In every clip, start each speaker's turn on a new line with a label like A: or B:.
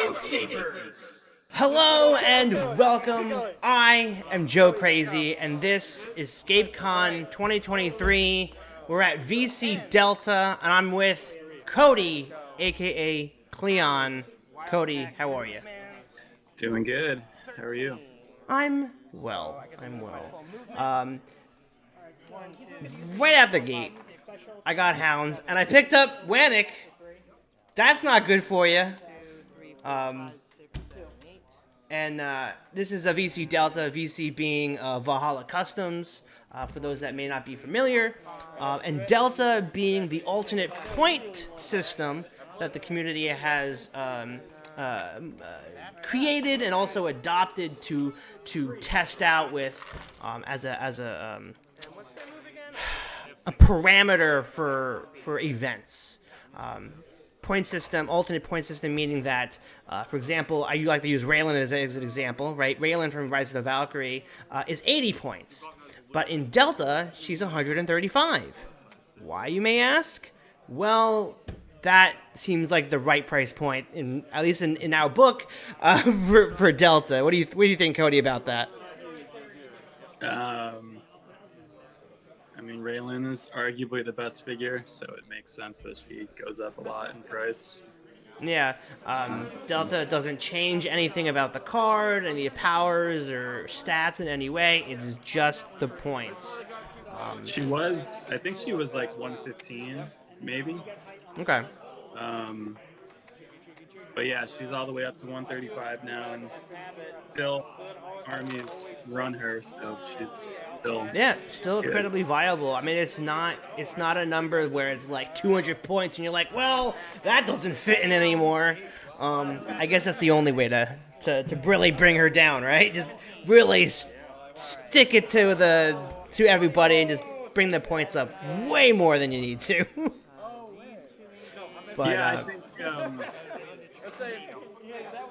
A: Escapers! Hello and welcome. I am Joe Crazy, and this is ScapeCon 2023. We're at VC Delta, and I'm with Cody, aka Cleon. Cody, how are you?
B: Doing good. How are you?
A: I'm well. Right out the gate, I got hounds, and I picked up Wannick. That's not good for you. And this is a VC Delta, VC being Valhalla Customs, for those that may not be familiar, and Delta being the alternate point system that the community has created and also adopted to test out with as a parameter for events. Point system, alternate point system, meaning that, for example, I like to use Raylan as an example, right? Raylan from Rise of the Valkyrie is 80 points, but in Delta, she's 135. Why, you may ask? Well, that seems like the right price point, at least in our book, for Delta. What do you think, Cody, about that?
B: I mean, Raylan is arguably the best figure, so it makes sense that she goes up a lot in price.
A: Yeah, Delta doesn't change anything about the card, any powers or stats in any way. It's just the points.
B: I think she was like 115, maybe.
A: Okay.
B: But yeah, she's all the way up to 135 now, and still armies run her, so she's still
A: still
B: good.
A: incredibly viable. I mean, it's not a number where it's like 200 points and you're like, well, that doesn't fit in anymore. I guess that's the only way to really bring her down, right? Just really stick it to everybody and just bring the points up way more than you need to.
B: But yeah, I think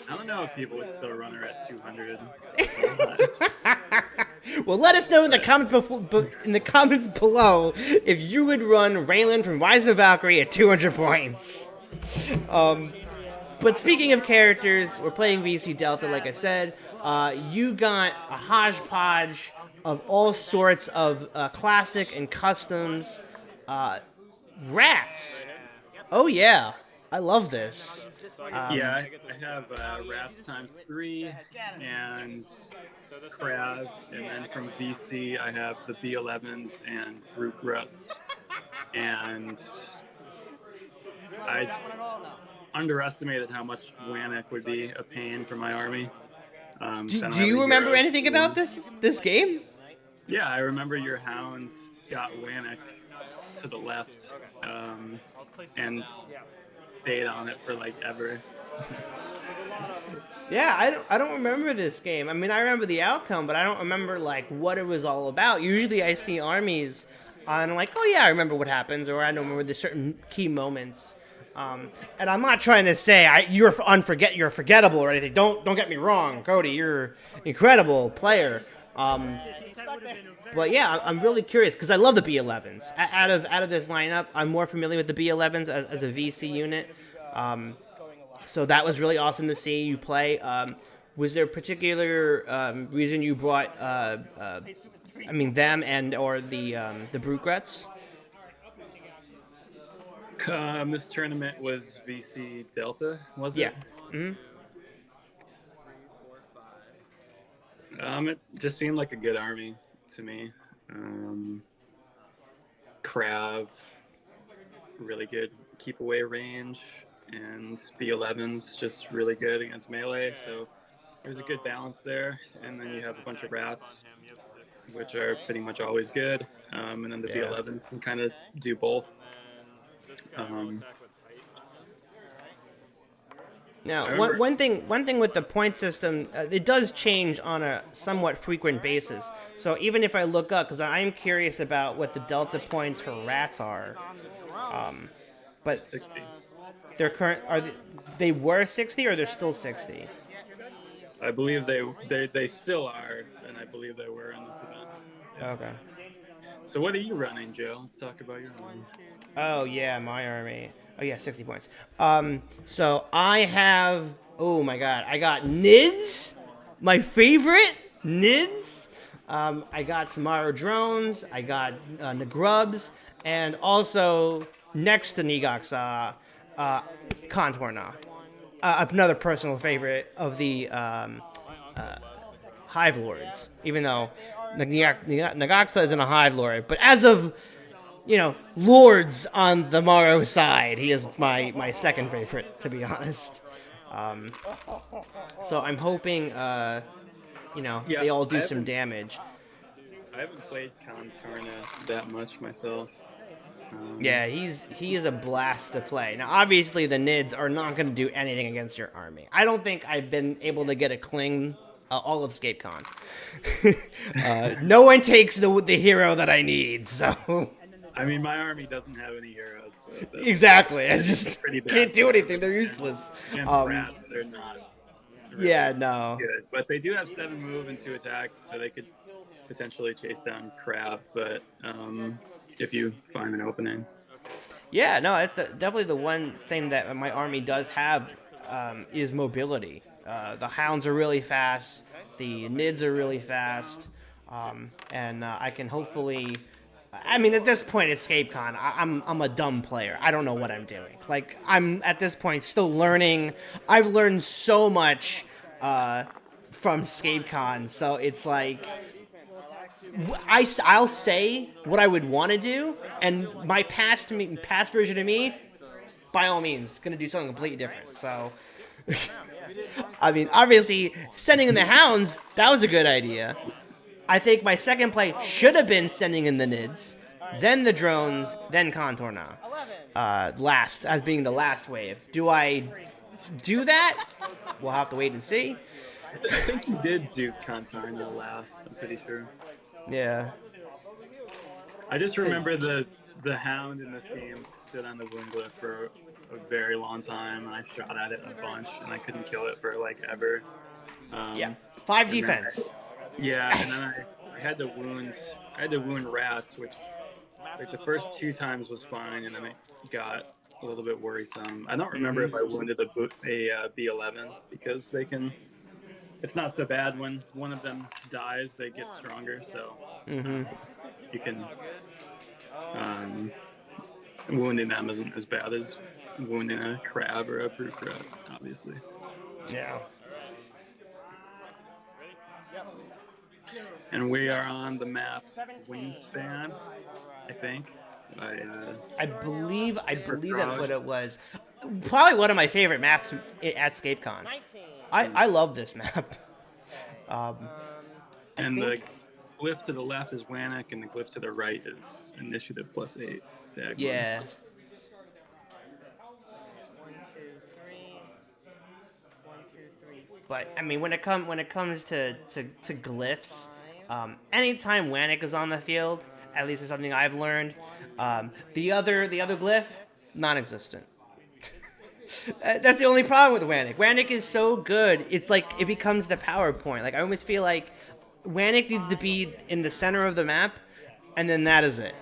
B: I don't know if people would still run her at 200.
A: Well, let us know in the comments below if you would run Raylan from Rise of the Valkyrie at 200 points. But speaking of characters, we're playing VC Delta, like I said. You got a hodgepodge of all sorts of classic and customs. Rats. Oh yeah, I love this.
B: Yeah, I have Rats ×3 and Crab, and then from VC I have the B11s and Brute Ruts. And I underestimated how much Wannick would be a pain for my army.
A: Do you remember anything about this game?
B: Yeah, I remember your hounds got Wannick to the left, and stayed on it for like ever.
A: Yeah, I don't remember this game. I mean, I remember the outcome, but I don't remember like what it was all about. Usually, I see armies, and I'm like, oh yeah, I remember what happens, or I don't remember the certain key moments. And I'm not trying to say you're forgettable or anything. Don't get me wrong, Cody. You're an incredible player. But yeah, I'm really curious because I love the B11s. Out of this lineup, I'm more familiar with the B11s as a VC unit. So that was really awesome to see you play. Was there a particular reason you brought, them and or the Brute Ruts?
B: This tournament was VC Delta, was it?
A: Yeah. Mm-hmm.
B: It just seemed like a good army to me. Krav, really good keep away range, and B11's just really good against melee, so there's a good balance there. And then you have a bunch of Rats, which are pretty much always good, and then the B11 can kind of do both.
A: Now, one thing with the point system, it does change on a somewhat frequent basis. So even if I look up, because I'm curious about what the Delta points for Rats are, but
B: 60.
A: They were 60 or they're still 60?
B: I believe they still are, and I believe they were in this event. Yeah.
A: Okay.
B: So what are you running, Joe? Let's talk about your army.
A: Oh yeah, my army. Oh yeah, 60 points. So I have Oh my god, I got Nids, my favorite Nids. I got some marro drones. I got Nagrubs, and also next to Nigox, Contourna. Another personal favorite of the Hive Lords, even though Nagaxa isn't a Hive Lord, but as of Lords on the Morrow side, he is my second favorite, to be honest. So I'm hoping,
B: Yeah,
A: they all do some damage.
B: I haven't played Contorna that much myself.
A: Yeah, he is a blast to play. Now, obviously, the Nids are not going to do anything against your army. I don't think I've been able to get a cling all of ScapeCon. No one takes the hero that I need, so...
B: I mean, my army doesn't have any heroes. So
A: exactly. I just
B: pretty bad.
A: can't do anything. They're useless.
B: Against rats, they're not really
A: no.
B: good. But they do have 7 move and 2 attack, so they could potentially chase down Craft, but if you find an opening.
A: Yeah, no, it's definitely the one thing that my army does have is mobility. The Hounds are really fast. The Nids are really fast. And I can hopefully... I mean, at this point, it's ScapeCon. I'm a dumb player. I don't know what I'm doing. Like, I'm, at this point, still learning. I've learned so much from ScapeCon, so it's like... I'll say what I would want to do, and my past version of me, by all means, is going to do something completely different. So, I mean, obviously, sending in the Hounds, that was a good idea. I think my second play should have been sending in the Nids, then the drones, then Contourna. Last, as being the last wave. Do I do that? We'll have to wait and see.
B: I think you did do Contorna last, I'm pretty sure.
A: Yeah.
B: I just remember the Hound in this game stood on the wound glyph for a very long time, and I shot at it a bunch, and I couldn't kill it for like ever.
A: Yeah, 5 defense.
B: And then I had to wound rats, which like the first 2 times was fine, and then it got a little bit worrisome. I don't remember if I wounded a B11 because they can. It's not so bad when one of them dies; they get stronger. So you can wounding them isn't as bad as wounding a crab or a brute crab, obviously.
A: Yeah.
B: And we are on the map Wingspan, I think.
A: I believe that's what it was. Probably one of my favorite maps at ScapeCon. I love this map.
B: And the glyph to the left is Wannock, and the glyph to the right is Initiative +8.
A: Yeah. But I mean, when it comes to glyphs, anytime Wannock is on the field, at least it's something I've learned. The other glyph, non-existent. That's the only problem with Wannock. Wannock is so good, it's like it becomes the PowerPoint. Like I almost feel like Wannock needs to be in the center of the map, and then that is it.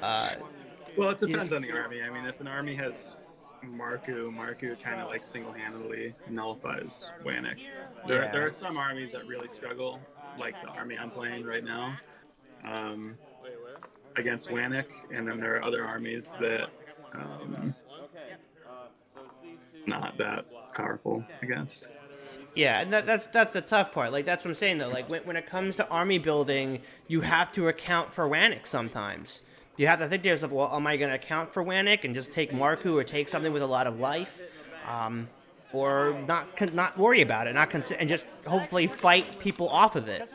B: Well, it depends on the army. I mean, if an army has Marku kind of like single-handedly nullifies Wannock. There are some armies that really struggle, like the army I'm playing right now, against Wannock, and then there are other armies that not that powerful against.
A: Yeah, and that's the tough part. Like that's what I'm saying though. Like when it comes to army building, you have to account for Wannock sometimes. You have to think to yourself, well, am I going to account for Wannock and just take Marku or take something with a lot of life, or not worry about it, and just hopefully fight people off of it,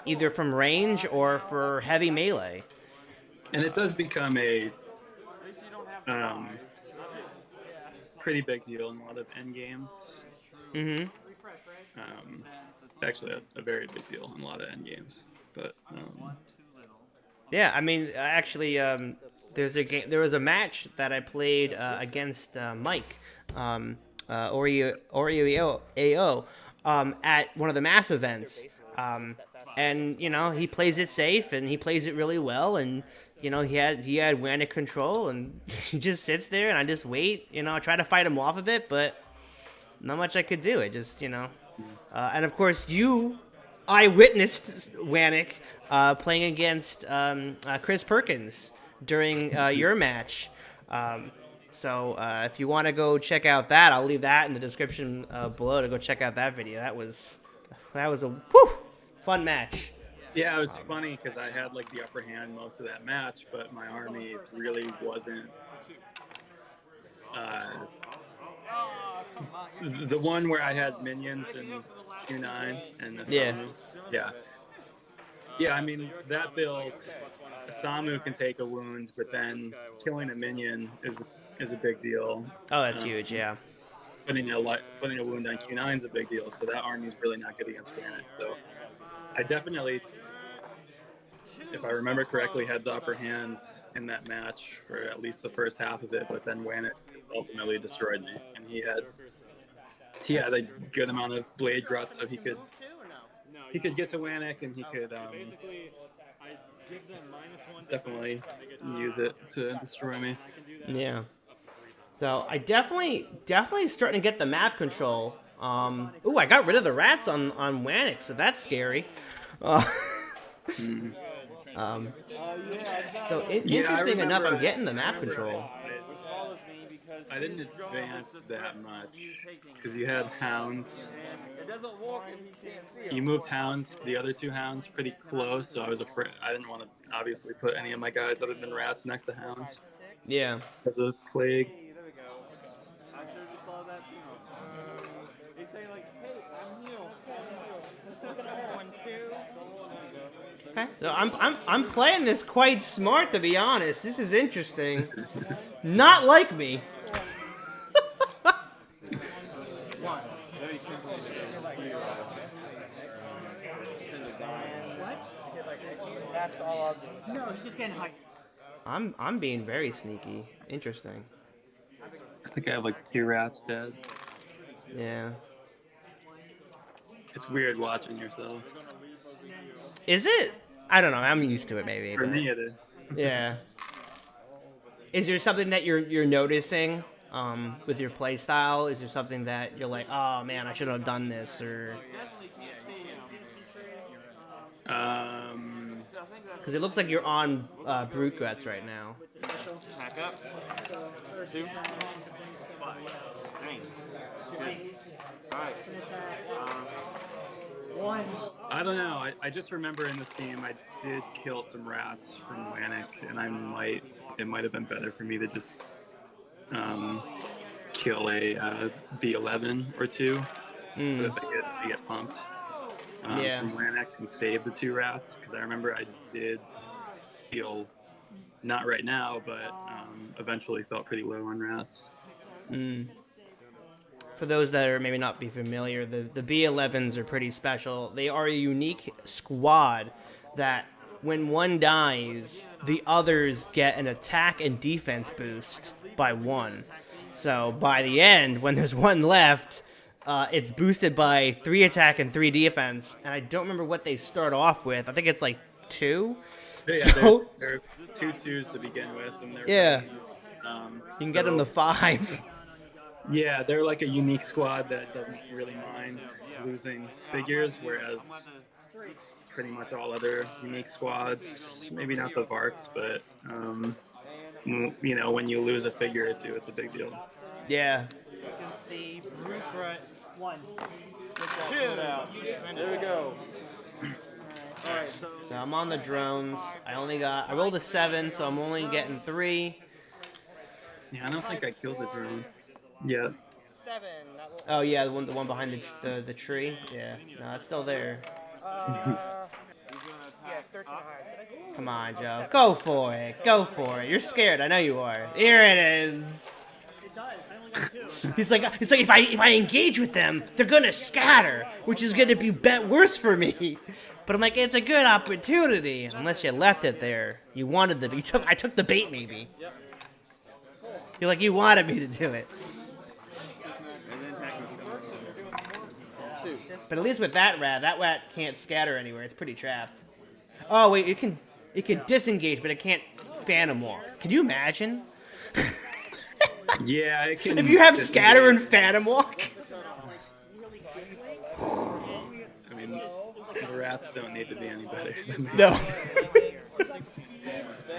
A: either from range or for heavy melee.
B: And it does become a pretty big deal in a lot of end games. Actually, a very big deal in a lot of end games, but.
A: Yeah, I mean, actually, there was a match that I played against Mike, Oreo at one of the mass events, and he plays it safe and he plays it really well, and he had Wannock control, and he just sits there and I just wait, I try to fight him off of it, but not much I could do. It just, and of course I witnessed Wannick playing against Chris Perkins during your match. So if you want to go check out that, I'll leave that in the description below to go check out that video. That was a fun match.
B: Yeah, it was funny because I had like the upper hand most of that match, but my army really wasn't. The one where I had minions and Q9 and the Samu. Yeah. I mean that build, Samu can take a wound, but then killing a minion is a big deal.
A: Oh, that's huge. Yeah.
B: Putting a wound on Q9 is a big deal. So that army is really not good against Granite. So I definitely, if I remember correctly, had the upper hands in that match for at least the first half of it, but then Wannick ultimately destroyed me, and he had a good amount of blade gruts, so he could get to Wannick, and he could definitely use it to destroy me.
A: Yeah. So I definitely starting to get the map control. Ooh, I got rid of the rats on Wannick, so that's scary. So interesting enough, I'm getting the map control.
B: I didn't advance that much because you had hounds. You moved hounds, the other two hounds, pretty close, so I was afraid. I didn't want to obviously put any of my guys other than rats next to hounds.
A: Yeah.
B: As a plague.
A: Okay. So I'm playing this quite smart, to be honest. This is interesting. Not like me.
C: That's all I'll do. No, he's just getting hyped.
A: I'm being very sneaky. Interesting.
B: I think I have like 2 rats dead.
A: Yeah.
B: It's weird watching yourself.
A: Is it? I don't know. I'm used to it, maybe.
B: For me, it is.
A: Yeah. Is there something that you're noticing with your play style? Is there something that you're like, oh man, I should have done this, or? Because it looks like you're on Brute Guts right now.
C: Back up. 2. 5. 1.
B: I don't know. I just remember in this game I did kill some rats from Wannick, and it might have been better for me to just kill a B11 or 2 so that they get pumped from Wannick and save the 2 rats, because I remember I did feel, not right now, but eventually felt pretty low on rats.
A: For those that are maybe not be familiar, the B11s are pretty special. They are a unique squad that when one dies, the others get an attack and defense boost by 1. So by the end, when there's 1 left, it's boosted by 3 attack and 3 defense. And I don't remember what they start off with. I think it's like 2.
B: Yeah,
A: So
B: they're 2 2s to begin with, and they're
A: yeah,
B: really,
A: you can get them to 5.
B: Yeah, they're like a unique squad that doesn't really mind losing figures, whereas pretty much all other unique squads, maybe not the Varks, but when you lose a figure or 2, it's a big deal.
A: Yeah.
C: The Brute Glut 1. 2. There we go. Alright, so
A: I'm on the drones. I rolled a 7, so I'm only getting 3.
B: Yeah, I don't think I killed the drone. Yeah.
C: 7.
A: Oh yeah, the one behind the tree. Yeah, no, it's still there.
C: Yeah, 13 high.
A: Come on, Joe. Go for it. Go for it. You're scared. I know you are. Here it is.
C: It does. I only got 2.
A: He's like if I engage with them, they're gonna scatter, which is gonna be worse for me. But I'm like, it's a good opportunity. Unless you left it there. You wanted I took the bait, maybe. You're like, you wanted me to do it. But at least with that rat can't scatter anywhere. It's pretty trapped. Oh wait, it can disengage, but it can't phantom walk. Can you imagine?
B: Yeah, it can.
A: If you have scatter and phantom walk.
B: I mean, the rats don't need to be any better than me.
A: No.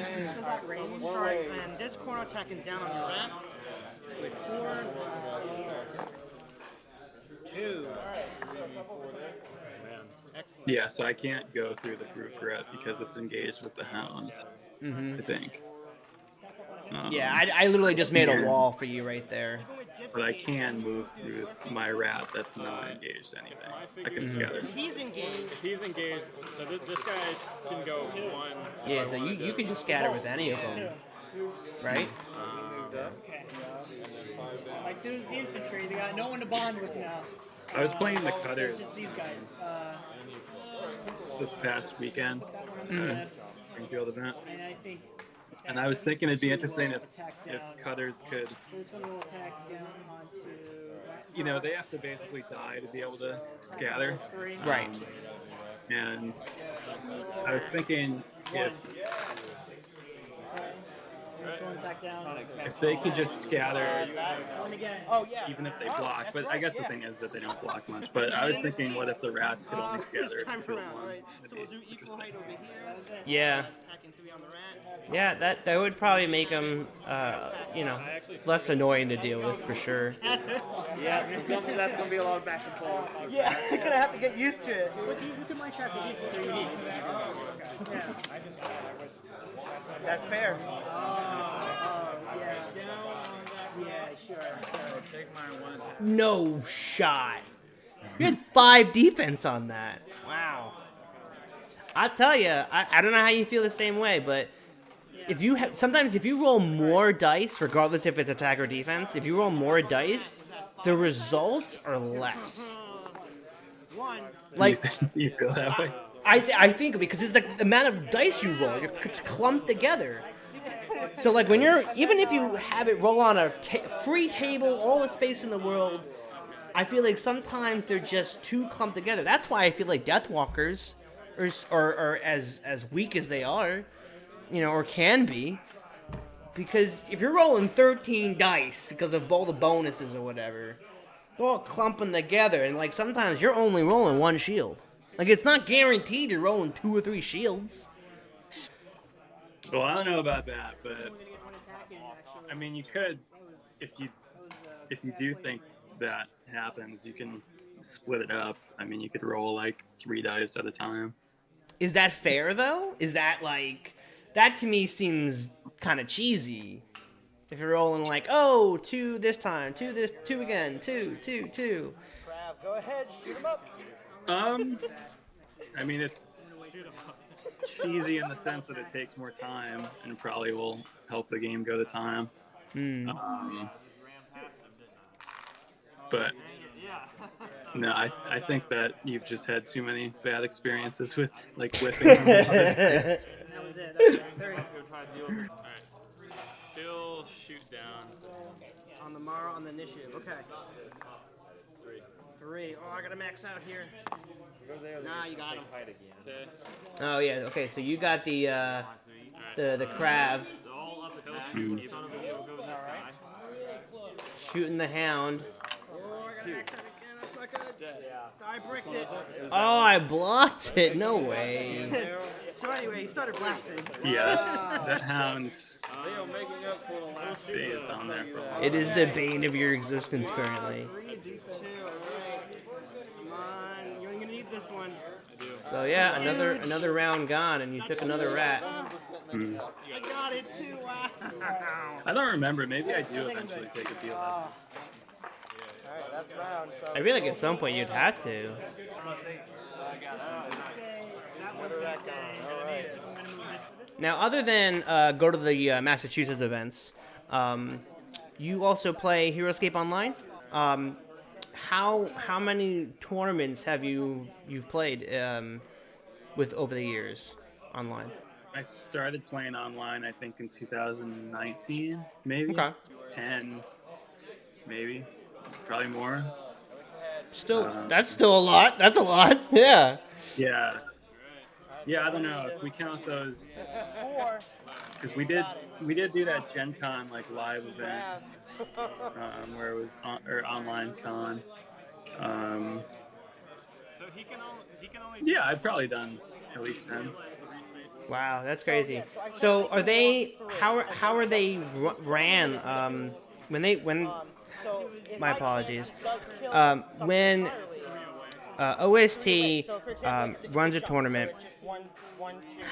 C: Still got range. Start and this corner attacking down on your rat. With 4, 2. Excellent.
B: Yeah, so I can't go through the brute rat because it's engaged with the hounds, I think.
A: Yeah, I literally just made a wall for you right there.
B: But I can move through my rat that's not engaged anything. I can scatter.
C: He's engaged.
D: If he's engaged, so this guy can go 1.
A: Yeah, so you can just scatter with any of them, right?
E: My 2 is the infantry. They got no one to bond with now.
B: I was playing the cutters
E: Just these guys.
B: this past weekend at Greenfield event,
E: And I think.
B: and I was thinking it'd be interesting if
E: Attack down.
B: cutters could,
E: So this one will attack down onto.
B: you know, they have to basically die to be able to scatter.
E: 3.
A: Right.
B: And I was thinking if
E: This one attack down.
B: they could just scatter,
E: One again.
C: Oh yeah.
B: even if they block. But I guess the thing is that they don't block much. But I was thinking, what if the rats could only
C: This
B: scatter
C: time
B: to
C: around,
B: one?
C: right? So
B: That'd
C: we'll
B: be
C: do equal
B: interesting.
C: height over here.
A: Yeah,
C: Attacking 3 on the rat.
A: yeah, that would probably make them, less annoying to deal with for sure.
D: Yeah, that's gonna be a lot of back and forth.
C: Yeah, you're gonna have to get used to it.
E: You can mind track with these because they're unique. Yeah.
C: That's fair.
E: Yeah. Yeah, sure.
A: No shot. You had 5 defense on that. Wow. I tell you, I don't know how you feel the same way, but if you sometimes if you roll more dice, regardless if it's attack or defense, if you roll more dice, the results are less. Like
B: You feel that way?
A: I think because it's the amount of dice you roll, it's clumped together. So like when even if you have it roll on a free table, all the space in the world, I feel like sometimes they're just too clumped together. That's why I feel like Deathwalkers are as weak as they are, or can be. Because if you're rolling 13 dice because of all the bonuses or whatever, they're all clumping together, and like sometimes you're only rolling 1 shield. Like it's not guaranteed you're rolling 2 or 3 shields.
B: Well, I don't know about that, but I mean, you could, if you do think that happens, you can split it up. I mean, you could roll like 3 dice at a time.
A: Is that fair though? Is that like that to me seems kind of cheesy. If you're rolling like 2 this time, 2 this, 2 again, 2, 2, 2.
C: Crab, go ahead, shoot him up.
B: I mean, it's cheesy in the sense that it takes more time and probably will help the game go to time. But no, I think that you've just had too many bad experiences with like whipping.
E: That was it. That was it. 30.
D: Alright. Still shoot down.
C: On the marro, on the initiative. Okay. 3. Oh, I gotta max out here. Nah, you got him.
D: Okay.
A: Oh yeah, okay. So you got the crab shooting the hound.
C: Oh, I gotta max out again. That's not good. I bricked it.
A: Oh, I blocked it. No way.
C: So anyway, he started blasting.
B: Yeah, that hound stays on there for a while.
A: It is the bane of your existence currently.
C: 3, 2, 2. Come on, you're gonna need this one.
A: So yeah, another round gone, and you took another rat.
C: I got it too. Wow.
B: I don't remember. Maybe I do eventually take a deal.
C: Alright, that's round. So
A: I feel like at some point you'd have to. Now, other than go to the Massachusetts events, you also play heroScape Online. How many tournaments have you've played with over the years online?
B: I started playing online, I think, in 2019, maybe.
A: Okay.
B: 10, maybe. Probably more.
A: Still, that's still a lot. That's a lot. Yeah.
B: Yeah. Yeah, I don't know if we count those, because we did do that Gen Con like live event where it was online con.
D: So he can only.
B: Yeah, I've probably done at least 10.
A: Wow, that's crazy. So are they? How are they ran? When my apologies. When OST runs a tournament,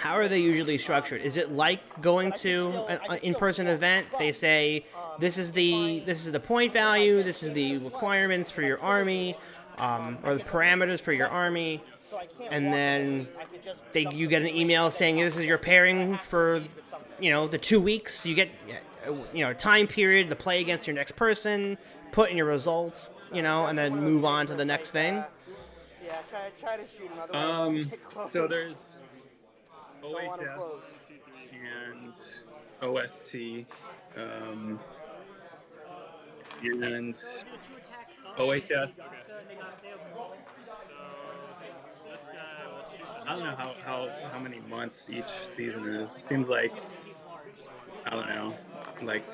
A: how are they usually structured? Is it like going to an in-person event? They say this is the point value, this is the requirements for your army, or the parameters for your army, and then you get an email saying this is your pairing for the 2 weeks. You get time period to play against your next person, put in your results, and then move on to the next thing.
C: Yeah, try to shoot him. Otherwise, get close.
B: So there's OHS and OST, and OHS. I don't know how many months each season is. It seems like, I don't know, like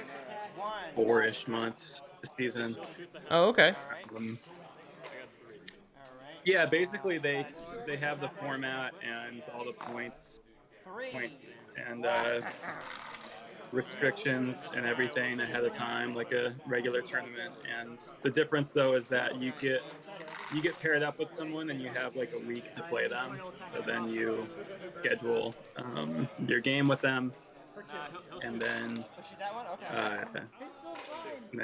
B: 4-ish months a season.
A: Oh, okay.
B: Yeah, basically they have the format and all the points and restrictions and everything ahead of time, like a regular tournament. And the difference though is that you get paired up with someone and you have like a week to play them. So then you schedule your game with them, and then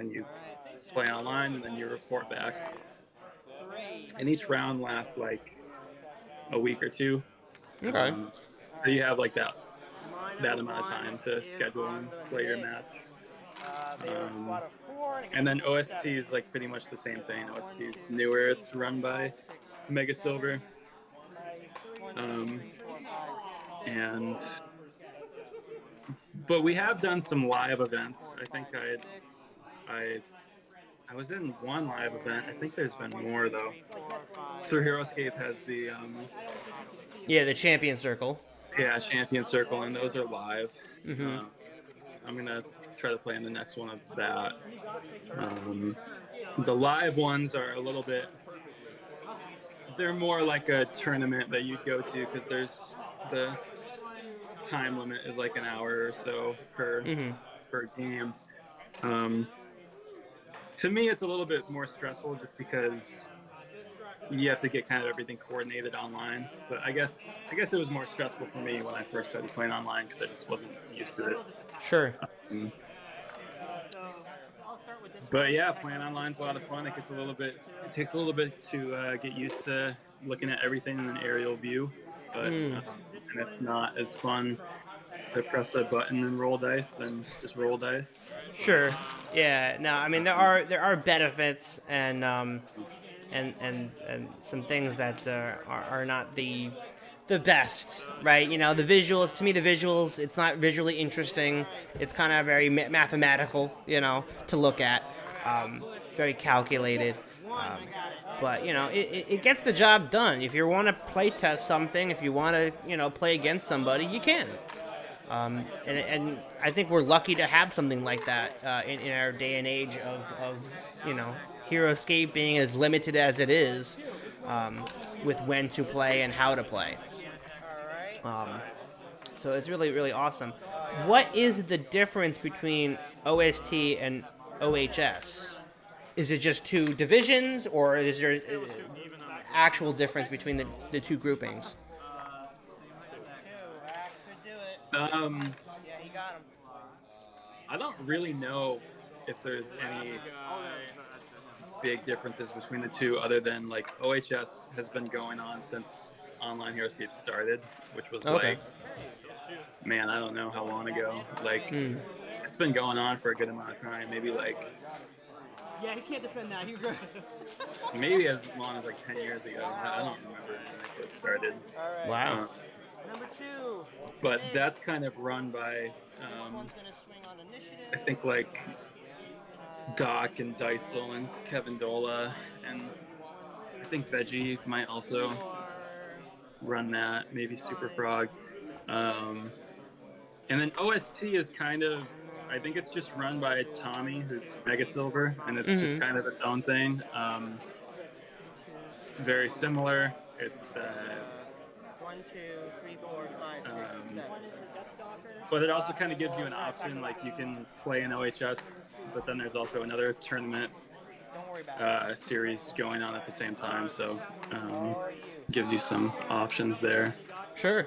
B: you play online, and then you report back. And each round lasts like a week or two.
A: Okay.
B: So you have like that amount of time to schedule and play your match. And then OST is like pretty much the same thing. OST is newer. It's run by Mega Silver. But we have done some live events. I think I was in one live event. I think there's been more though. So heroScape has the
A: the champion circle.
B: Yeah, Champion Circle, and those are live. I'm gonna try to play in the next one of that. The live ones are a little bit. They're more like a tournament that you'd go to because there's the time limit is like an hour or so per game. To me, it's a little bit more stressful just because you have to get kind of everything coordinated online. But I guess it was more stressful for me when I first started playing online because I just wasn't used to it.
A: Sure.
B: But yeah, playing online is a lot of fun. It takes a little bit to get used to looking at everything in an aerial view, but and it's not as fun to press a button and roll dice than just roll dice.
A: Sure. Yeah. No, I mean there are benefits and some things that are not the best, right? The visuals. To me, the visuals. It's not visually interesting. It's kind of very mathematical, to look at. Very calculated. But it gets the job done. If you want to play test something, if you want to play against somebody, you can. And I think we're lucky to have something like that in our day and age of heroScape being as limited as it is, with when to play and how to play. So it's really, really awesome. What is the difference between OST and OHS? Is it just two divisions, or is there actual difference between the two groupings?
B: I don't really know if there's any big differences between the two, other than like OHS has been going on since online heroScape started, which was like, man, I don't know how long ago. Like, it's been going on for a good amount of time. Maybe like.
C: Yeah, he can't defend that. You're good.
B: Maybe as long as like 10 years ago. I don't remember when it started.
C: All right.
A: Wow.
C: Number 2.
B: But that's kind of run by, I think like Doc and Dysel and Kevin Dola, and I think Veggie might also run that, maybe Super Frog. And then OST is kind of, I think it's just run by Tommy, who's Mega Silver, and it's just kind of its own thing. very similar. It's
C: 1, 2, 3, 4, 5, 6, 7.
B: but it also kind of gives you an option, like you can play in OHS, but then there's also another tournament series going on at the same time, so gives you some options there.
A: Sure.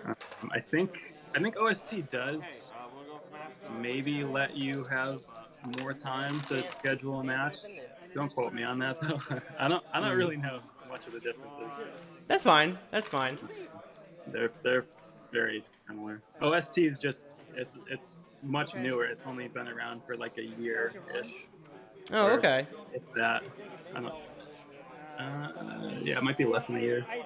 B: I think OST does maybe let you have more time to schedule a match. Don't quote me on that though. I don't really know much of the differences.
A: That's fine. That's fine.
B: They're very similar. OST is just it's much newer. It's only been around for like a year-ish.
A: Oh, okay.
B: It's that. I don't. Yeah, it might be less than a year.
E: I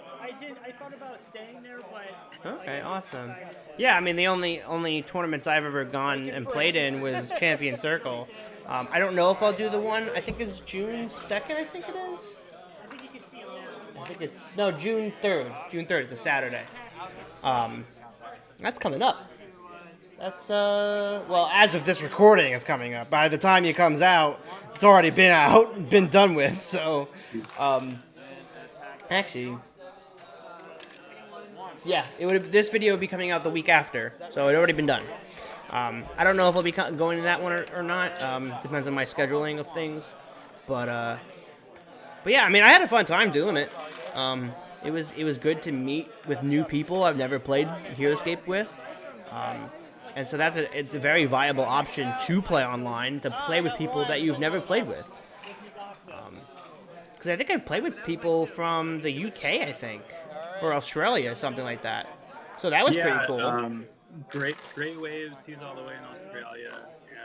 E: thought about staying there, but.
A: Okay, awesome. Yeah, I mean, the only tournaments I've ever gone and played in was Champion Circle. I don't know if I'll do the one. I think it's June 2nd. I think it is.
E: I think you can see them there.
A: I think it's no June 3rd. June 3rd. It's a Saturday. That's coming up. That's well, as of this recording, it's coming up. By the time it comes out, it's already been out, been done with. So, actually, yeah, this video would be coming out the week after, so it already been done. I don't know if I'll be going to that one or not. Depends on my scheduling of things, but yeah, I mean, I had a fun time doing it. It was good to meet with new people I've never played heroScape with. And so it's a very viable option to play online, to play with people that you've never played with. Because I think I've played with people from the UK, I think, or Australia, something like that. So that was pretty cool.
B: Great Waves, he's all the way in Australia,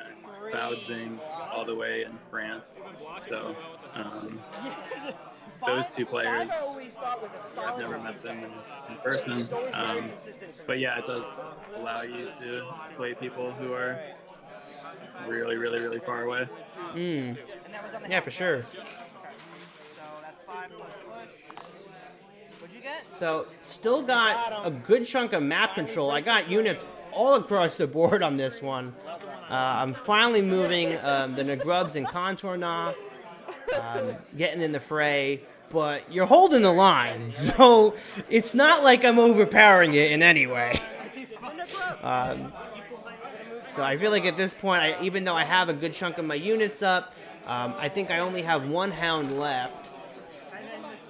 B: and Foudzing's all the way in France. So those two players, I've never met them in person. But yeah, it does allow you to play people who are really, really, really far away.
A: Yeah, for sure. So, still got a good chunk of map control. I got units all across the board on this one. I'm finally moving the Nagrubs and Contour Knot, getting in the fray. But you're holding the line, so it's not like I'm overpowering it in any way. So I feel like at this point, even though I have a good chunk of my units up, I think I only have one hound left.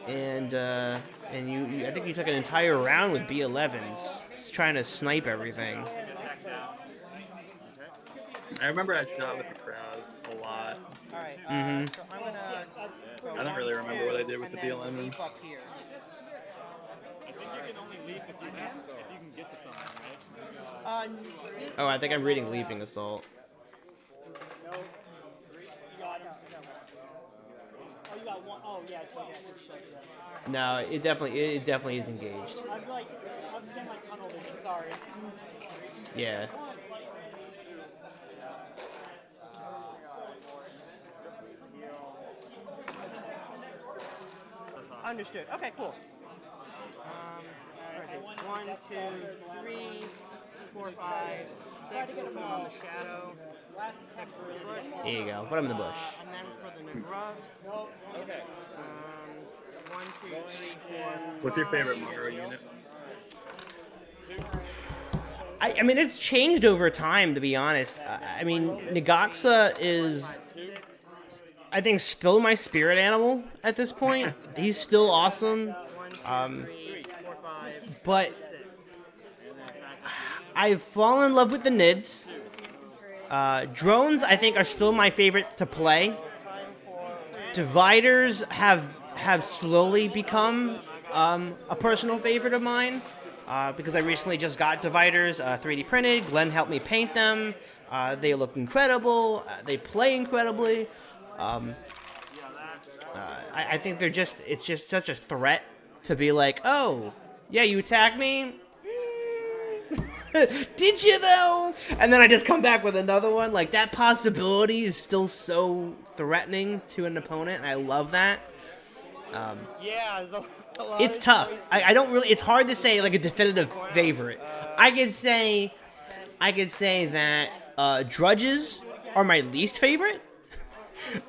A: And I think you took an entire round with B11s, trying to snipe everything.
B: I remember I shot with the crowd a lot.
A: Mm-hmm.
B: I don't really remember what I did with the B11s.
D: I think you can only leap if you can get to someone, right?
A: Oh, I think I'm reading Leaping Assault.
E: Oh, you got one. Oh, yeah, so yeah.
A: No, it definitely is engaged.
E: I'm getting my tunnel vision, sorry.
A: Yeah.
C: Understood. Okay, cool. 1, 2, 3, 4, 5, 6. Put them on the shadow. Text for the bush.
A: There you go. Put him in the bush.
C: And then for the Nagrubs.
D: Okay.
C: 1, 2, 3, 4.
B: What's your favorite marro unit?
A: I mean, it's changed over time, to be honest. I mean, Nagaxa is, I think, still my spirit animal at this point. He's still awesome. But I've fallen in love with the Nids. Drones, I think, are still my favorite to play. Dividers have slowly become a personal favorite of mine. Because I recently just got dividers 3D printed. Glenn helped me paint them. They look incredible. They play incredibly. I think it's just such a threat to be like, oh, yeah, you attacked me? Did you though? And then I just come back with another one. Like, that possibility is still so threatening to an opponent, and I love that. It's tough. I don't really. It's hard to say like a definitive favorite. I could say that Drudges are my least favorite.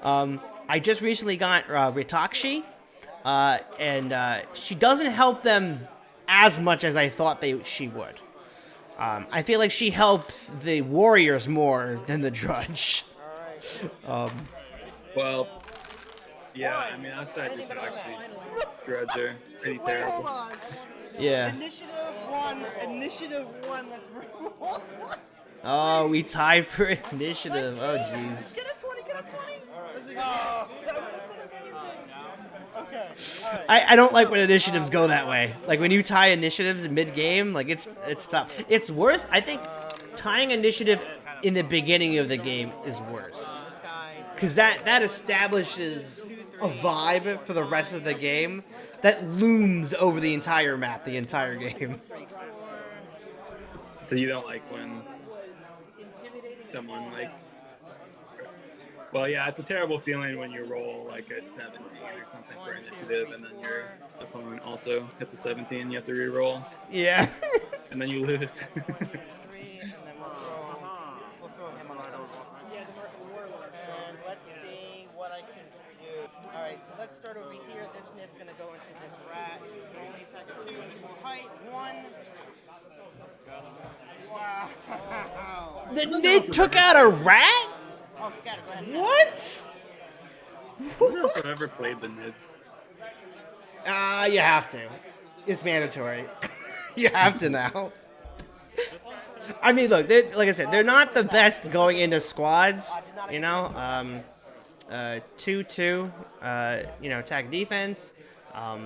A: I just recently got Ritakshi, and she doesn't help them as much as I thought she would. I feel like she helps the warriors more than the Drudge.
B: Well, yeah, I mean, outside your actually Drudge are pretty
C: Wait,
B: terrible.
C: hold on.
A: Yeah.
C: Initiative one. Let's roll.
A: Oh, we tied for initiative. Oh, jeez.
C: Get a 20. Oh, that would have been amazing. Okay. All right.
A: I don't like when initiatives go that way. Like when you tie initiatives mid-game, like it's tough. It's worse. I think tying initiative in the beginning of the game is worse.
C: This guy.
A: Because that establishes a vibe for the rest of the game that looms over the entire map, the entire game.
B: So you don't like when someone like... Well, yeah, it's a terrible feeling when you roll like a 17 or something for initiative, and then your opponent also hits a 17, you have to re-roll,
A: Yeah.
B: and then you lose.
C: 3, and then we'll throw him on our And let's see what I can do. All right, so let's start over here. This nid's gonna go into this rat. Only attack of 2 inches more height. 1. Wow.
A: The Nid took out a rat?
C: Oh, scatter. Go ahead.
A: What?
B: I don't know if I've ever played the Nids.
A: You have to. It's mandatory. You have to now. I mean, look, like I said, they're not the best going into squads, you know. 2-2, attack defense.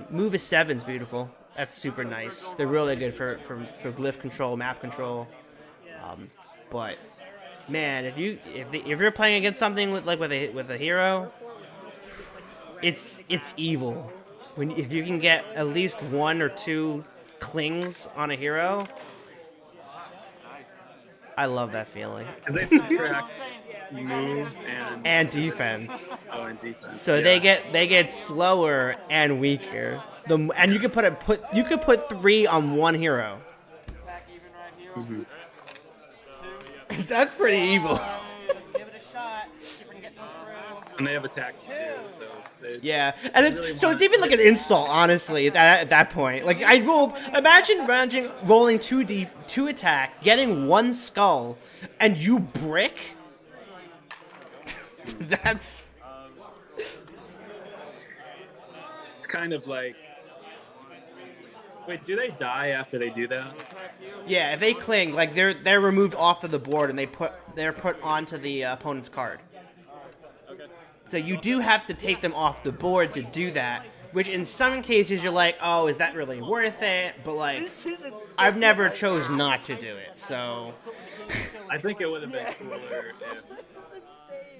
A: Move is 7's beautiful. That's super nice. They're really good for glyph control, map control. But man, if you're playing against something with a hero, it's evil. If you can get at least 1 or 2 clings on a hero, I love that feeling.
B: Because they subtract move
A: And defense.
B: and defense.
A: So they get slower and weaker. And you could put 3 on 1 hero.
B: Mhm.
A: That's pretty evil.
C: Let's give it a shot. See if we can get them through.
B: And they have attacks too, so they
A: Yeah, and
B: really
A: it's even like an insult, honestly. At that point, like imagine rolling 2 attack, getting 1 skull, and you brick. That's
B: it's kind of like. Wait, do they die after they do that?
A: yeah. If they cling, like they're removed off of the board and they're put onto the opponent's card. So you do have to take them off the board to do that. Which in some cases you're like, oh, is that really worth it? But like, I've never chose not to do it. So
B: I think it would have been cooler if.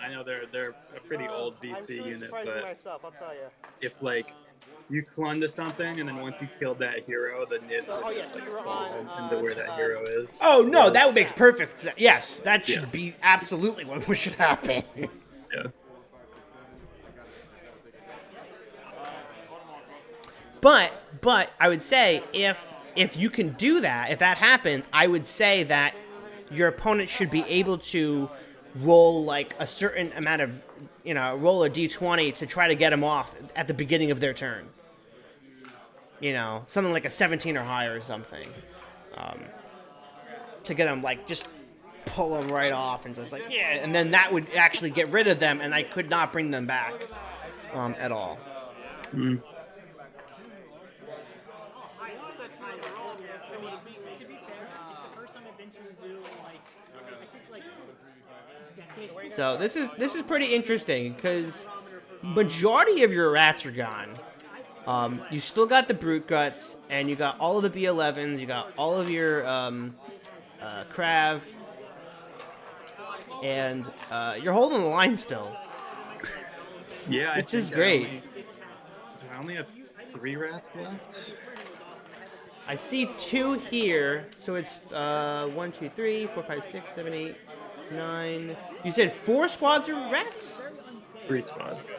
B: I know they're a pretty old DC unit,
C: Surprised
B: but
C: myself, I'll tell you.
B: if like you clung to something and then once you killed that hero, the Nids would just like fall into where that hero is.
A: oh no, that makes perfect sense. Yes, that should
B: Yeah.
A: be absolutely what should happen.
B: Yeah.
A: But I would say if you can do that, if that happens, I would say that your opponent should be able to roll like a certain amount of, roll a d20 to try to get them off at the beginning of their turn. Something like a 17 or higher or something. To get them like just pull them right off and just like, yeah, and then that would actually get rid of them and I could not bring them back at all.
B: Mm.
E: To be fair, it's the first time I've been to a zoo in like decades.
A: So this is pretty interesting because majority of your rats are gone. You still got the brute guts, and you got all of the B11s. You got all of your Krav, and you're holding the line still,
B: Yeah,
A: which is great.
B: I only have 3 rats left.
A: I see 2 here, so it's 1, 2, 3, 4, 5, 6, 7, 8, 9. You said 4 squads of rats?
B: 3 squads.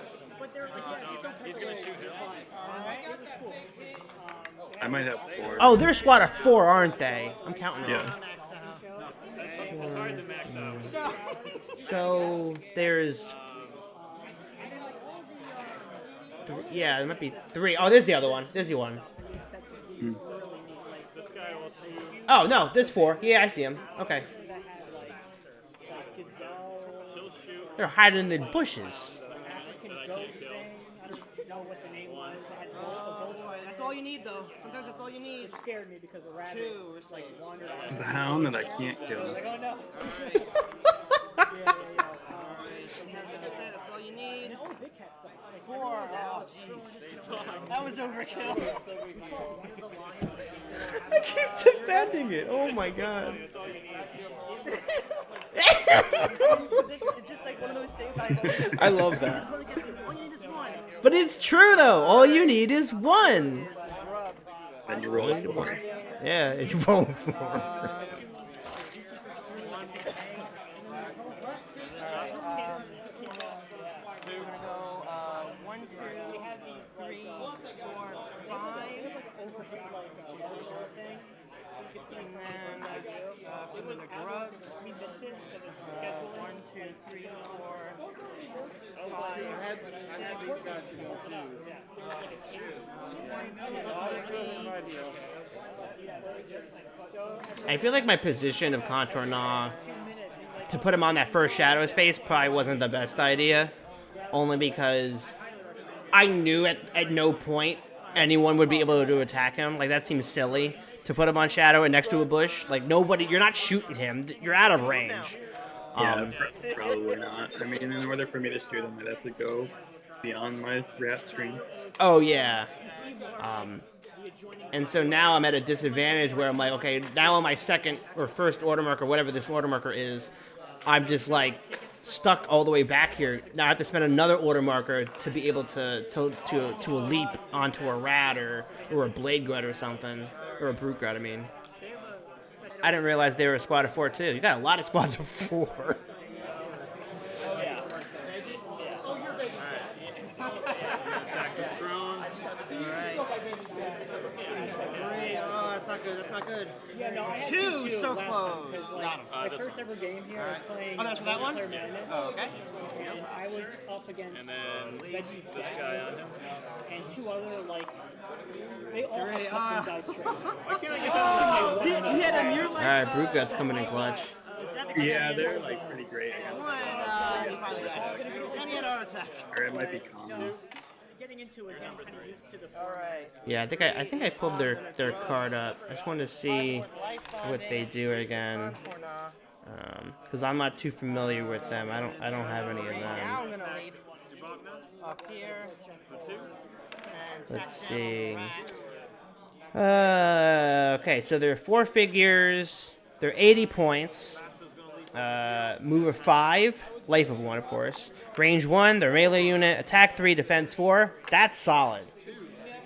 D: He's gonna shoot him.
B: I might have 4.
A: Oh, they're a squad of 4, aren't they? I'm counting wrong.
B: Yeah.
D: It's hard to max out.
A: So there's Yeah, there might be 3. Oh, there's the other one. There's the one.
D: This guy will shoot.
A: Oh no, there's 4. Yeah, I see him. Okay.
D: She'll shoot.
A: They're hiding in the bushes.
E: African goat thing. I don't know what the name was. It had a gold
C: That's all you need, though. Sometimes that's all you need.
E: It scared me because a rabbit was like one or
B: The hound that I can't kill.
E: like, oh no.
C: Sometimes, like I said, that's all you need.
E: All the big cat stuff. Like,
C: 4. Oh, jeez. That was overkill.
A: I keep defending it. Oh my god.
C: It's just like one of those things I
A: I love that.
C: all you need is 1.
A: But it's true though. All you need is 1.
B: And you roll a 4.
A: Yeah, you roll 4.
E: We missed it because of scheduling.
C: 1, 2, 3, 4, 5.
A: I feel like my position of Contour Gnaw to put him on that first shadow space probably wasn't the best idea. Only because I knew at no point anyone would be able to attack him. Like, that seems silly to put him on shadow and next to a bush. Like, nobody, you're not shooting him. You're out of range.
B: Yeah, probably not. I mean, in order for me to shoot him, I'd have to go beyond my rat screen.
A: Oh, yeah. And so now I'm at a disadvantage where I'm like, okay, now on my second or first order marker, whatever this order marker is, I'm just like stuck all the way back here. Now I have to spend another order marker to be able to leap onto a rat or a blade grut or something, or a brute grut. I mean, I didn't realize they were a squad of 4 too. You got a lot of squads of 4.
D: Attack is thrown.
C: Oh, that's not good. That's not good.
E: Yeah, no, I had
C: 2, so
E: last
C: close.
E: time, 'cause, like, my
D: this
E: first ever game here, I was playing.
C: Oh, that's for that one?
E: Multiplayer Madness,
C: Oh, okay.
E: And I was up against
D: And then
E: Veggie's
D: this
E: dad
D: guy on him.
E: and 2 other like. They all
C: Great,
E: have custom dice trays.
D: Why can't I get that?
C: He had him. You're
A: All
C: like.
A: right, brute gut's coming in clutch.
B: Yeah, they're like pretty great against
C: One, he probably got it. And he had auto attack.
B: or it might be commons.
E: Getting into it, I'm kind of used to the.
C: All right.
A: Yeah, I think I pulled their card up. I just wanted to see what they do again, because I'm not too familiar with them. I don't have any of
C: Now
A: them.
C: I'm gonna lead up here.
A: Let's see. Okay, so there are 4 figures. They're 80 points. Move of 5, life of 1, of course. Range 1, they're melee unit. Attack 3, defense 4. That's solid.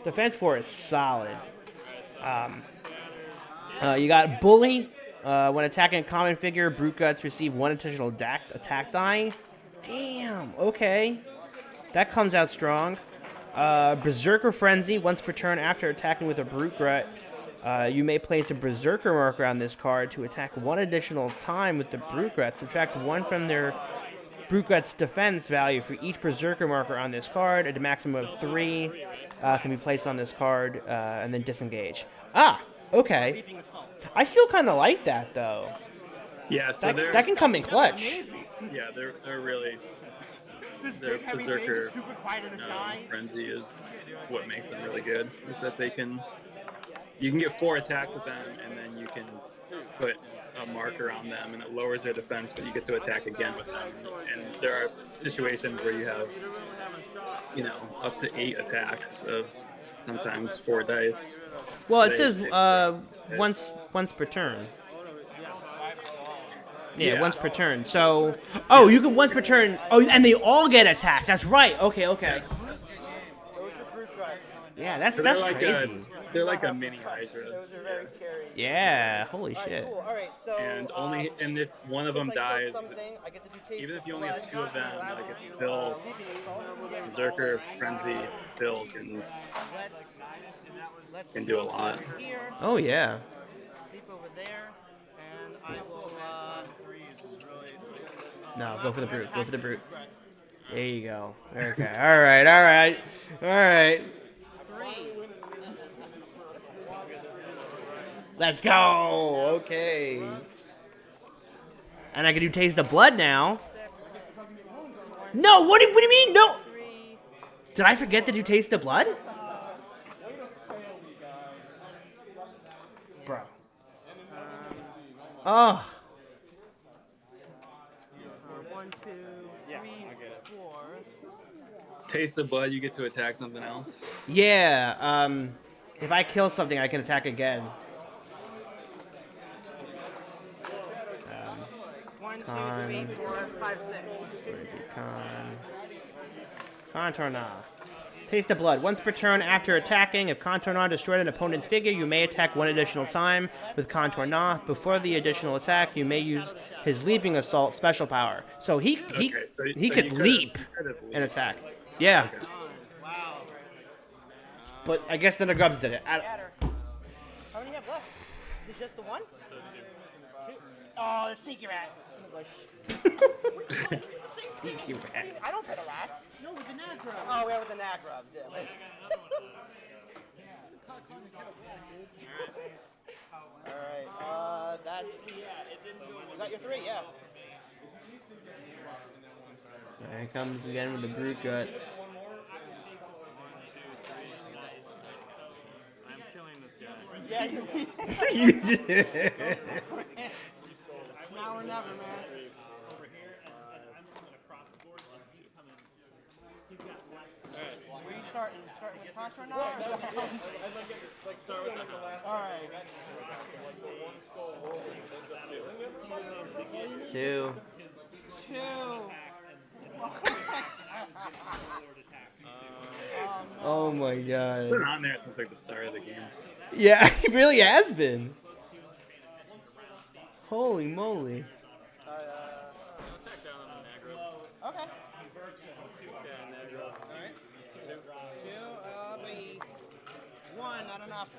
A: Defense 4 is solid. You got bully. When attacking a common figure, brute guts receive 1 additional attack die. Damn. Okay, that comes out strong. Berserker Frenzy. Once per turn after attacking with a brute gut, you may place a berserker marker on this card to attack 1 additional time with the brute gut. Subtract 1 from their brute gut's defense value for each berserker marker on this card. A maximum of 3 can be placed on this card, and then disengage. Ah, okay. I still kind of like that though.
B: Yeah, so
A: That can come in clutch.
B: yeah, they're really
C: This
B: their
C: big heavy thing
B: berserker
C: is super quiet in the sky.
B: frenzy is what makes them really good. Is that you can get 4 attacks with them, and then you can put a marker on them, and it lowers their defense, but you get to attack again with them. And there are situations where you have, up to 8 attacks of sometimes 4 dice.
A: Well, it says once per turn. Yeah,
B: Yeah.
A: once per turn. So, you can once per turn. Oh, and they all get attacked. That's right. Okay.
C: Those are brute guts.
A: Yeah, that's
B: like
A: crazy.
B: they're like a mini Hydra.
C: Those are very scary.
A: Yeah, holy shit.
C: Cool. All right. So.
B: And if one of them
C: since I killed
B: dies,
C: something, I get to do taste
B: even
C: of
B: if you only have
C: blood,
B: 2 of them,
C: allow
B: like
C: me
B: it's
C: to,
B: Phil,
C: leaping assault.
B: Berserker, Frenzy, Phil can do a lot.
C: Here,
A: Oh yeah.
C: leap over there, and I will.
A: No, go for the brute. Go for the brute. There you go. Okay. All right. All right. All right.
C: 3.
A: Let's go. Okay. And I can do taste the blood now.
C: 6.
A: No. What do you mean? No.
C: 3.
A: Did I forget to do taste the blood? Bro. Oh.
C: 1, 2, 3, 4.
B: Taste the blood, you get to attack something else.
A: Yeah. If I kill something, I can attack again.
C: 1, 2,
A: Con.
C: 3, 4, 5, 6.
A: Where is it? Contourna. Taste the blood. Once per turn after attacking, if Contourna destroyed an opponent's figure, you may attack one additional time with Contourna. Before the additional attack, you may use his leaping assault special power. So he
B: So
A: could
B: you could've-
A: leap
B: you could've
A: and
B: leaped.
A: attack. Yeah.
B: Okay.
C: Wow.
A: But I guess the Grubs did it.
C: Scatter. How many do you have left? Is it just the one? 2. Oh, the sneaky rat. In the bush.
A: Sneaky rat.
C: I don't pet the rats.
E: No, with the Nagra.
C: Oh, yeah, with the nag rubs. Yeah. All right. That's. You got your 3, yeah.
A: There he comes again with the brute guts.
D: I'm killing this guy.
C: Yeah, you. Now or never, man. Where are you starting? Starting with contour now?
D: Let's start with the hound.
C: All right.
A: 2.
C: 2.
A: Oh my
B: It's
A: god.
B: been on there since like the start of the game.
A: Yeah, he really has been. Holy moly.
D: Attack down on the Nagra.
C: Okay.
D: This guy Nagra.
C: Alright. 2, be 1, not enough.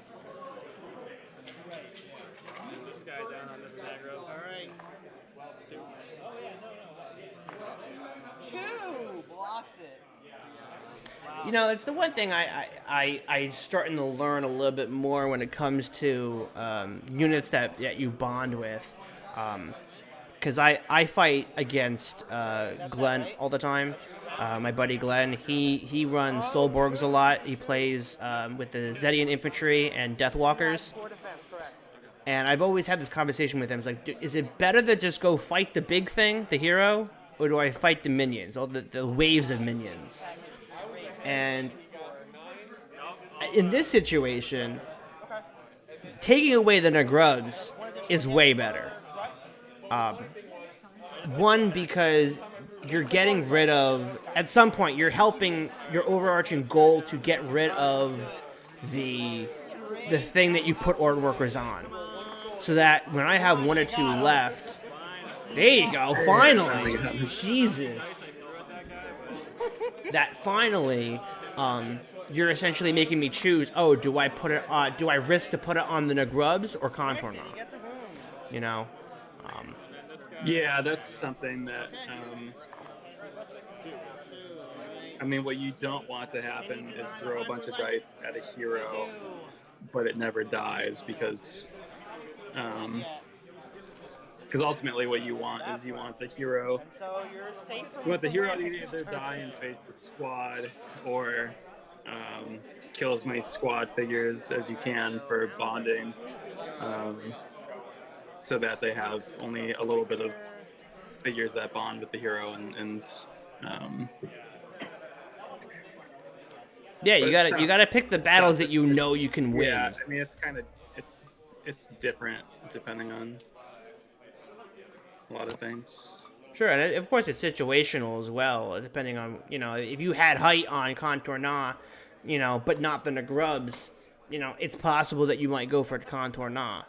D: And this guy down on this Nagra.
C: Alright.
D: 2.
C: 2! Blocked it.
A: You know, it's the one thing I starting to learn a little bit more when it comes to units that you bond with. Because I fight against Glenn all the time. My buddy Glenn, he runs Stolborgs a lot. He plays with the Zedian infantry and Deathwalkers.
C: 4 defense, correct.
A: And I've always had this conversation with him. It's like, is it better to just go fight the big thing, the hero, or do I fight the minions, all the waves of minions? And in this situation, taking away the Nagrubs is way better. One, because you're getting rid of, at some point, you're helping your overarching goal to get rid of the thing that you put order workers on. So that when I have 1 or 2 left, there you go, finally. Jesus. That finally, you're essentially making me choose. Oh, do I put it? Do I risk to put it on the Nagrubs or Contourna? You know.
B: Yeah, that's something that. I mean, what you don't want to happen is throw a bunch of dice at a hero, but it never dies because ultimately what you want is you want the hero.
C: So you're safe from
B: You want the hero to either die and face the squad, or kill as many squad figures as you can for bonding, so that they have only a little bit of figures that bond with the hero, and
A: Yeah,
B: But
A: you gotta pick the battles that you know you can win.
B: yeah, I mean it's kind of it's different depending on a lot of things.
A: Sure, and of course it's situational as well, depending on, if you had height on Contourna, but not the Nagrubs, it's possible that you might go for Contourna.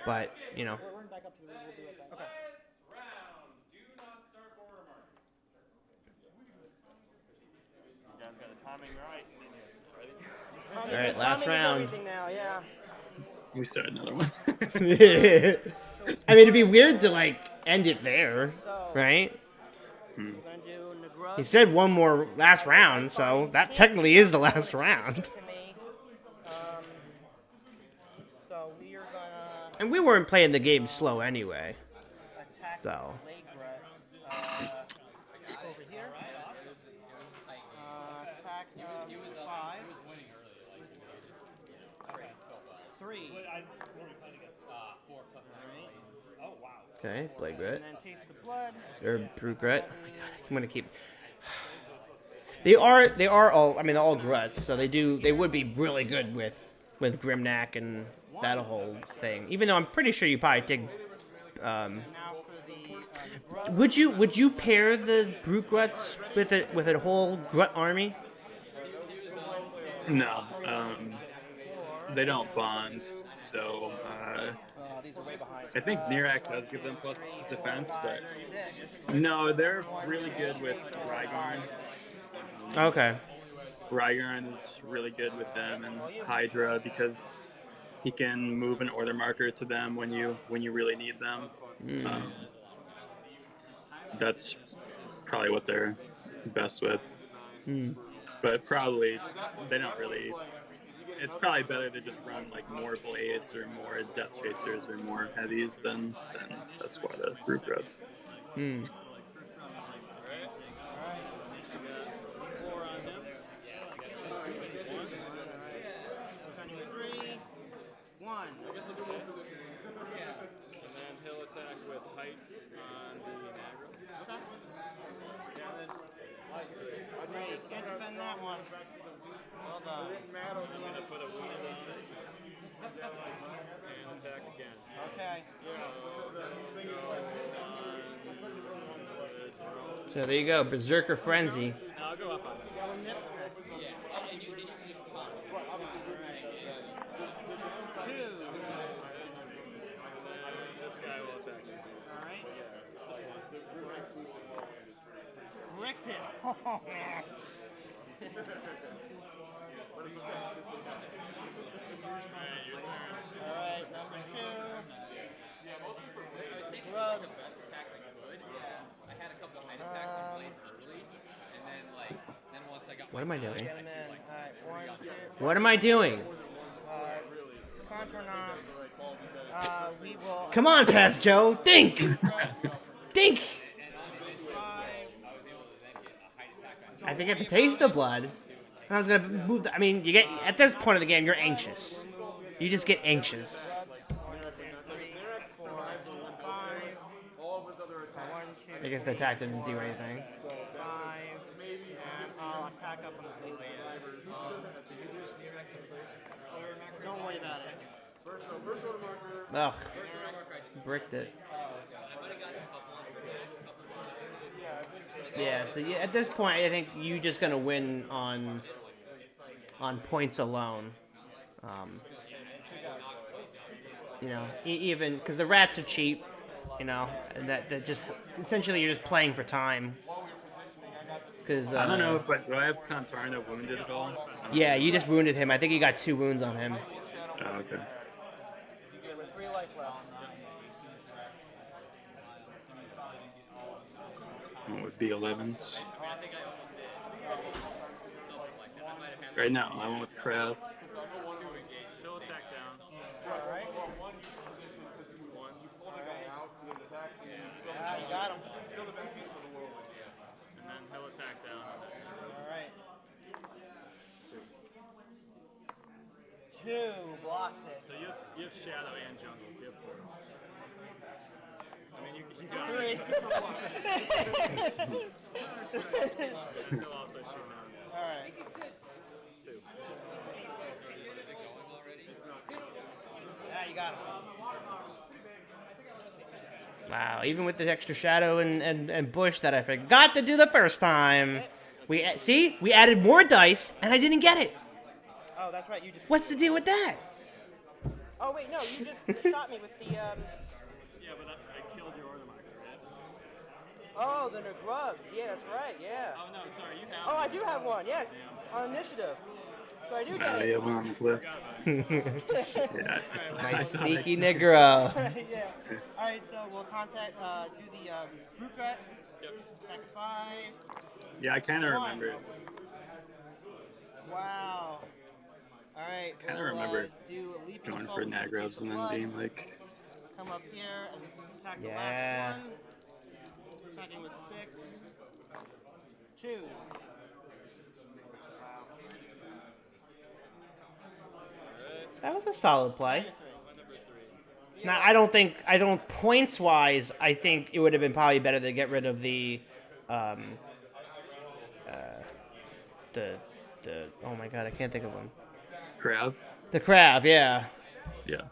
A: But,
E: We're back up to the we'll be right back.
A: all right, last round.
C: Everything now, yeah.
B: We start another one.
A: I mean, it'd be weird to, end it there, right?
C: We're gonna do Negrug.
A: He said one more last round, so that technically is the last round.
C: To me. So we are gonna
A: And we weren't playing the game slow anyway.
C: attack
A: So.
C: Leg over here. Attack 5. 3.
A: Okay, Blade Grit.
C: And then taste the blood.
A: Or Brute Grit. Oh my God, I'm gonna keep. They are all. I mean, they're all gruts, so they would be really good with Grimnack and that whole thing. Even though I'm pretty sure you probably take.
C: Now for the
A: Would you pair the Brute Gruts with a whole Grut army?
B: No, they don't bond. So
C: these are way behind.
B: I think Nirak does give them plus defense, but no, they're really good with Rygarn.
A: Okay.
B: Rygarn is really good with them and Hydra because he can move an order marker to them when you really need them. That's probably what they're best with. But probably they don't really. It's probably better to just run like more blades or more Death Chasers or more heavies than a squad of Brute Gruts.
D: And then he'll attack with heights on the Nagro.
C: Great, can't defend that one. Well done.
D: I'm going to put a wound on it. And attack again.
C: Okay.
A: So there you go, Berserker Frenzy.
D: Now I'll go up on that. This guy will attack you.
C: Alright.
D: This one.
C: Bricked it. Oh, man.
D: Alright, your turn.
C: Alright, number 2. Drugs.
A: What am I doing?
C: Get him in. Alright, 1, 2.
A: What am I doing?
C: Contour knob. We will.
A: Come on, Pass Joe, think! Think!
C: 5.
A: I think I have to taste the blood. I was gonna move. I mean, you get at this point of the game, you're anxious. You just get anxious.
C: 1, 2, 3, 4, 5. 1, 2,
A: I guess the attack didn't do anything.
C: 5. And I'll attack up on the blade. Don't worry about it.
A: Ugh. Bricked it. Yeah, so at this point, I think you're just gonna win on points alone. You know, even because the rats are cheap. You know, and that just essentially you're just playing for time. Because
B: I don't know, but do I have Contarna wounded at all?
A: Yeah, you just wounded him. I think you got 2 wounds on him.
B: Oh, okay.
C: 3 life left.
B: What would be 11s? Right now, I went with Crab.
D: He'll attack down.
C: Alright. Ah, you got him.
D: And then he'll attack down.
C: Alright. 2. Blocked it.
D: So you have Shadow and Jungle, so you have 4. I mean, you got
C: 3.
D: He'll also shoot down.
C: Alright.
D: 2.
C: Yeah, you got him.
A: Wow, even with the extra shadow and bush that I forgot to do the first time. We added more dice and I didn't get it.
C: Oh, that's right. You just.
A: What's the deal with that?
C: Oh wait, no. You just shot me with the.
D: Yeah, but I killed your order marker, right?
C: Oh, the Negrubs. Yeah, that's right. Yeah.
D: Oh, no, sorry, you have
C: Oh, I do have one. Yes, on initiative. So I do get
B: Oh,
C: it.
B: yeah, one on the cliff. Yeah.
A: My sneaky Negro.
C: Yeah. All right. So we'll contact. Do the Brute Gut Attack 5.
B: Yeah, I kind of remember.
C: Wow. All right.
B: Kind of
C: We'll
B: remember
C: do a leap
B: going
C: assault
B: for
C: with the
B: Nagrobs and then
C: blood.
B: being like,
C: Come up here and attack the
A: Yeah.
C: last one. Attacking with 6. 2.
A: That was a solid play. Now, I don't points wise, I think it would have been probably better to get rid of the, um, the, oh my god, I can't think of them.
B: crab.
A: The Krav, yeah.
B: Yeah.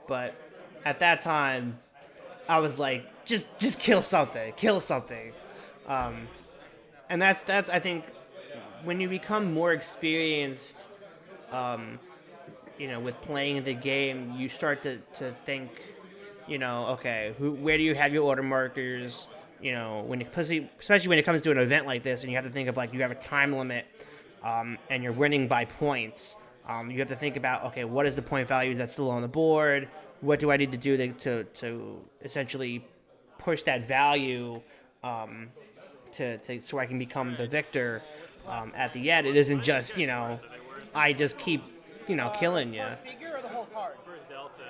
A: But at that time, I was like, just kill something, and that's I think when you become more experienced, with playing the game, you start to think, okay, where do you have your order markers? Especially when it comes to an event like this, and you have to think of like you have a time limit, and you're winning by points. You have to think about, okay, what is the point values that's still on the board? What do I need to do to essentially push that value, so I can become the victor at the end? It isn't just I just keep killing you.
C: Figure or the whole card?
D: For Delta,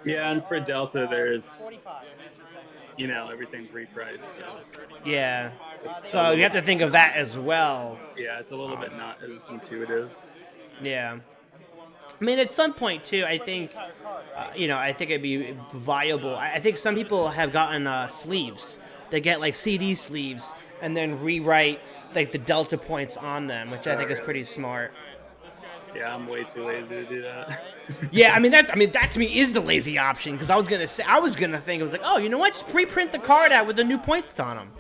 B: Yeah, and for Delta, there's
C: 45.
B: everything's repriced. So
A: Yeah. So you have to think of that as well.
B: yeah, it's a little bit not as intuitive.
A: Yeah. I mean, at some point too, I think, I think it'd be viable. I think some people have gotten sleeves. They get like CD sleeves and then rewrite like the delta points on them, which I think is pretty smart.
B: Yeah, I'm way too lazy to do that.
A: Yeah, that to me is the lazy option, because I was gonna think it was like, oh, you know what? Just pre-print the card out with the new points on them,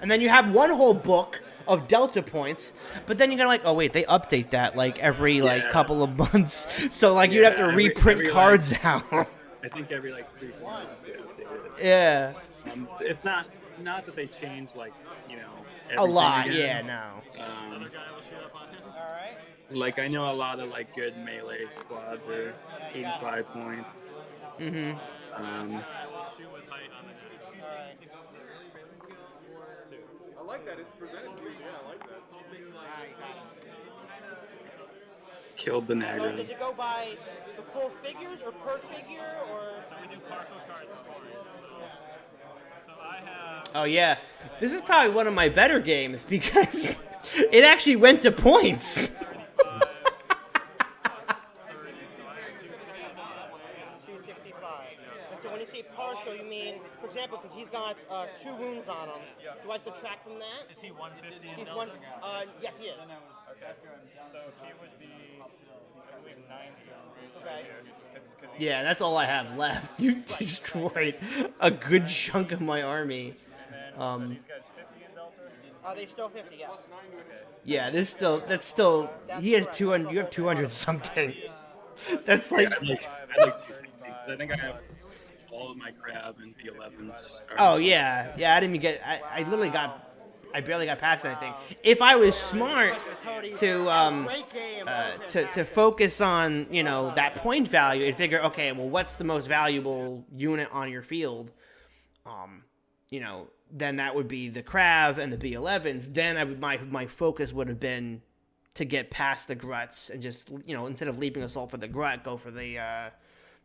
A: and then you have one whole book of delta points. But then you're gonna like, oh wait, they update that like every couple of months, so like you'd have to reprint cards out.
B: I think every 3 months they update it.
A: Yeah,
B: It's not that they change
A: a lot.
B: again.
A: Yeah, no.
C: All right.
B: Like I know a lot of good melee squads are 85 points.
A: Mm-hmm.
F: I like that. It's presented to you. Yeah, I like that.
B: Killed the
C: So
B: Nagra.
C: does it go by the full figures or per figure or?
D: So we do partial card scoring. So I have.
A: Oh yeah, this is probably one of my better games because it actually went to points.
D: 35 plus 30, so I have 265.
C: 265. And so when you say partial, you mean, for example, because he's got 2 wounds on him. Do I subtract from that?
D: Is he 150 in
C: He's
D: Delta?
C: yes, he is.
D: Okay. So he would be, I believe, 90.
C: Okay.
A: Yeah, that's all I have left. You destroyed a good chunk of my army.
D: Are these guys 50 in Delta?
C: Are they still 50? Yes.
A: Yeah, that's still. He has 200. You have 200 something. That's like.
B: I'd like 260 because I think I have all of my crab and B11s.
A: Oh yeah. I didn't even get. I barely got past anything. If I was smart to focus on that point value and figure, okay, well, what's the most valuable unit on your field? Then that would be the Krav and the B11s. Then my focus would have been to get past the Gruts and just instead of leaping assault for the Grut, go for the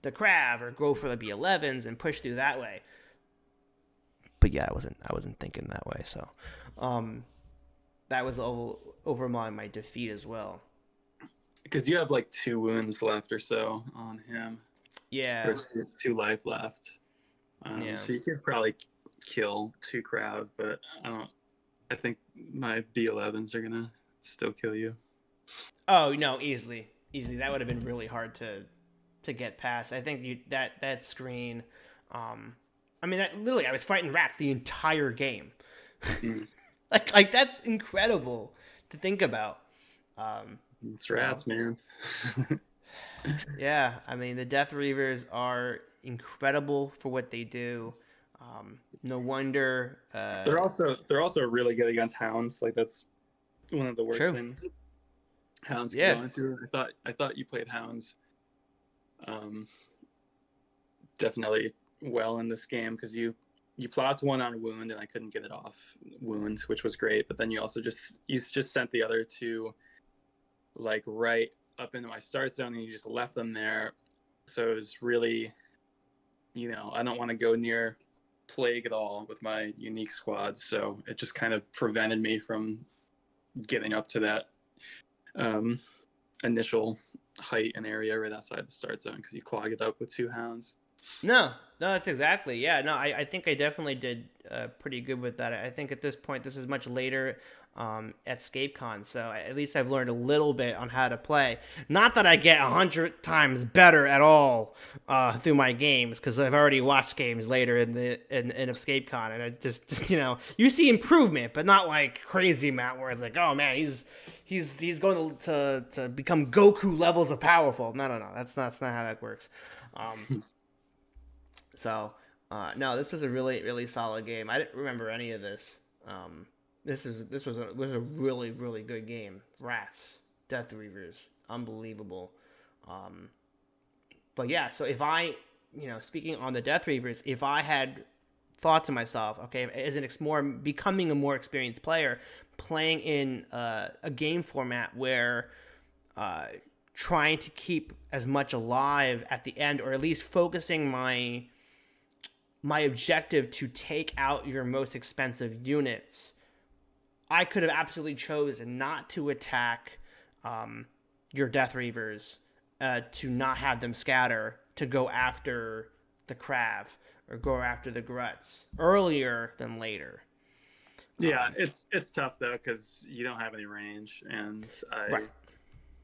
A: Krav or go for the B11s and push through that way. But yeah, I wasn't thinking that way, so that was over my defeat as well.
B: Because you have 2 wounds left or so on him.
A: Yeah.
B: Or 2 life left.
A: Yeah.
B: So you could probably kill 2 crab, but I think my B11s are gonna still kill you.
A: Oh no, easily. That would have been really hard to get past. I think that screen. Literally, I was fighting rats the entire game. like that's incredible to think about.
B: It's rats, man.
A: Yeah, the Death Reavers are incredible for what they do. No wonder.
B: They're also really good against hounds. That's one of the worst
A: True.
B: things hounds can go into. I thought you played hounds definitely well in this game because you you plopped one on wound, and I couldn't get it off wound, which was great. But then you also just sent the other two like right up into my start zone, and you just left them there. So it was really, I don't want to go near plague at all with my unique squad. So it just kind of prevented me from getting up to that initial height and area right outside the start zone, because you clog it up with 2 hounds.
A: No, that's exactly. Yeah, no, I think I definitely did pretty good with that. I think at this point, this is much later at ScapeCon, so at least I've learned a little bit on how to play. Not that I get 100 times better at all through my games, because I've already watched games later in of ScapeCon, and I just, you see improvement, but not like crazy amount where it's like, oh man, he's going to become Goku levels of powerful. No, that's not how that works. So, no, this was a really, really solid game. I didn't remember any of this. This was a really, really good game. Rats, Death Reavers, unbelievable. But yeah, so if I, speaking on the Death Reavers, if I had thought to myself, okay, as becoming a more experienced player, playing in a game format where trying to keep as much alive at the end, or at least focusing my objective to take out your most expensive units, I could have absolutely chosen not to attack your Death Reavers, to not have them scatter, to go after the Krav or go after the Gruts earlier than later.
B: Yeah, it's tough though, because you don't have any range, and I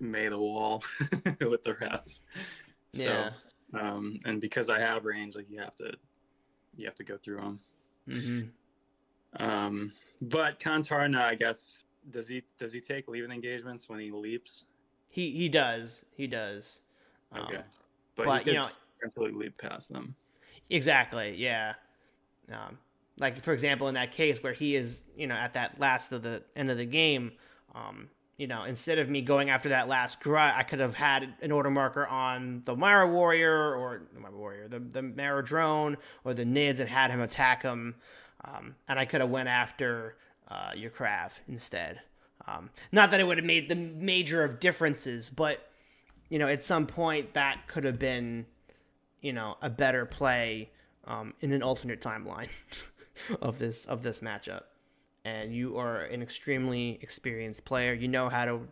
B: made a wall with the rats. So,
A: yeah.
B: And because I have range, like you have to go through them.
A: Mm-hmm.
B: But Kantarna, I guess, does he take leaving engagements when he leaps?
A: He does.
B: Okay, but he could potentially leap past them. Exactly.
A: Yeah. Like for example, in that case where he is, at that last of the end of the game, instead of me going after that last Grut, I could have had an order marker on the Marro Warrior, or the Marro Drone, or the Nids, and had him attack him. And I could have went after your Krav instead. Not that it would have made the major of differences, but, at some point that could have been, a better play in an alternate timeline of this matchup. And you are an extremely experienced player. You know how to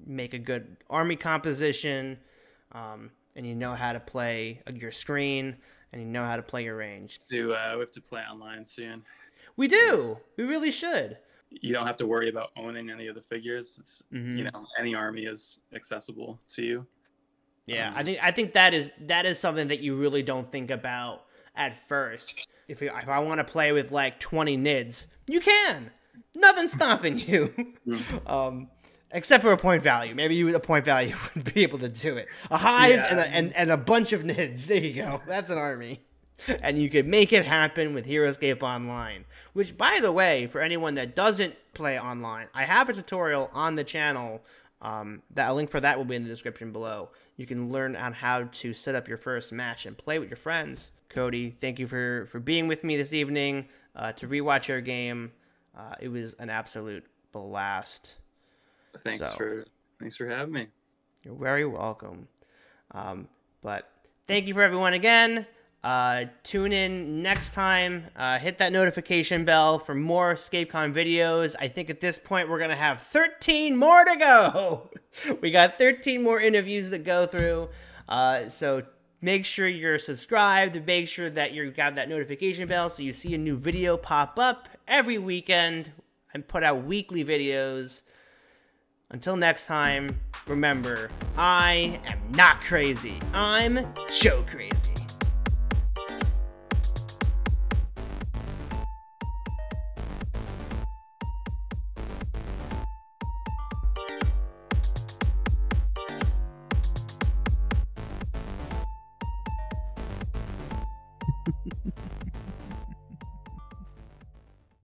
A: make a good army composition, and you know how to play your screen, and you know how to play your range.
B: We have to play online soon.
A: We do. We really should.
B: You don't have to worry about owning any of the figures. It's any army is accessible to you.
A: Yeah, I think that is something that you really don't think about at first. If I want to play with like 20 Nids, you can. Nothing's stopping you. Except for a point value. Maybe a point value would be able to do it. A hive and a bunch of Nids. There you go. That's an army. And you could make it happen with heroScape Online. Which, by the way, for anyone that doesn't play online, I have a tutorial on the channel. That a link for that will be in the description below. You can learn on how to set up your first match and play with your friends. Cody, thank you for being with me this evening to rewatch your game. It was an absolute blast.
B: Thanks for having me.
A: You're very welcome. But thank you for everyone again. Tune in next time. Hit that notification bell for more ScapeCon videos. I think at this point we're going to have 13 more to go. We got 13 more interviews that go through. So make sure you're subscribed. Make sure that you got that notification bell so you see a new video pop up every weekend and put out weekly videos. Until next time, remember, I am not crazy. I'm show crazy.